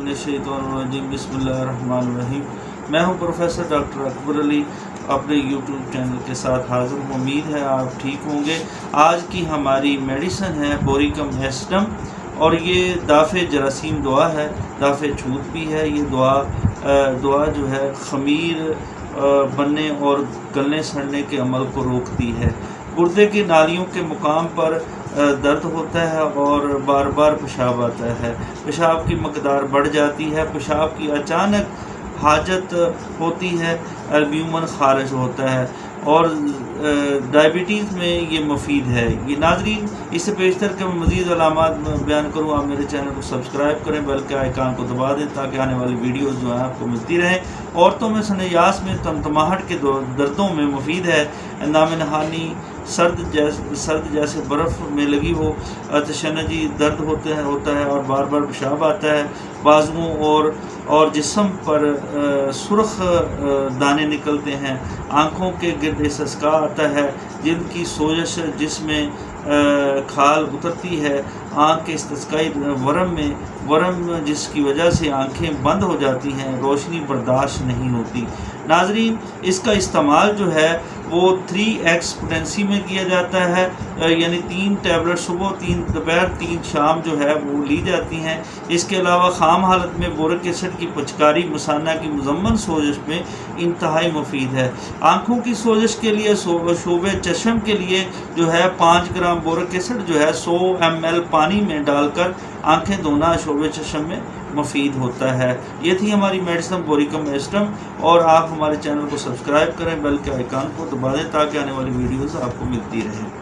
मिनश्शैतानिर्रजीम बिस्मिल्लाहिर्रहमानिर्रहीम। मैं हूं प्रोफेसर डॉक्टर अकबर अली अपने यूट्यूब चैनल के साथ हाज़िर हूं। उम्मीद है आप ठीक होंगे। आज की हमारी मेडिसिन है बोरिकम एस्टम और ये दाफ़े जरासीम दुआ है, दाफ़े छूत भी है। ये दुआ जो है ख़मीर बनने और गलने सड़ने के अमल को रोकती है। गुर्दे की नालियों के मुकाम पर दर्द होता है और बार बार पेशाब आता है, पेशाब की मकदार बढ़ जाती है, पेशाब की अचानक हाजत होती है, एल्ब्यूमिन खारिज होता है और डायबिटीज़ में ये मुफीद है। ये नाज़रीन, इससे पेशतर के मज़ीद अलामात बयान करूँ, आप मेरे चैनल को सब्सक्राइब करें, बेल के आइकान को दबा दें ताकि आने वाली वीडियोस जो हैं आपको मिलती रहें। औरतों में सनेयास में तमतमाहट के दर्दों में मुफीद है। नाम नहानी सर्द जैसे बर्फ़ में लगी हो, तशनजी दर्द होता है और बार बार पेशाब आता है। बाजुओं और जिस्म पर सुर्ख दाने निकलते हैं, आँखों के गिर्द इसका आता है, जिल्द की सोजश जिसमें खाल उतरती है, आँख के इस्तिस्काई वरम जिसकी वजह से आँखें बंद हो जाती हैं, रोशनी बर्दाश्त नहीं होती। नाजरीन, इसका इस्तेमाल जो है वो 3x पोटेंसी में किया जाता है, यानी 3 टैबलेट सुबह, 3 दोपहर, 3 शाम जो है वो ली जाती हैं। इसके अलावा खाम हालत में बोरिक एसिड की पचकारी मसाना की मुजम्मन सोजश में इंतहाई मुफीद है। आँखों की सोजश के लिए, शोबे चश्म के लिए जो है 5 ग्राम बोरिक एसिड जो है 100 ml पानी में डालकर आंखें धोना शोबे चश्म में मुफीद होता है। ये थी हमारी मेडिसिन बोरिकम एस्टम, और आप हमारे चैनल को सब्सक्राइब करें, बेल के आइकान को दबा दें ताकि आने वाली वीडियोस आपको मिलती रहे।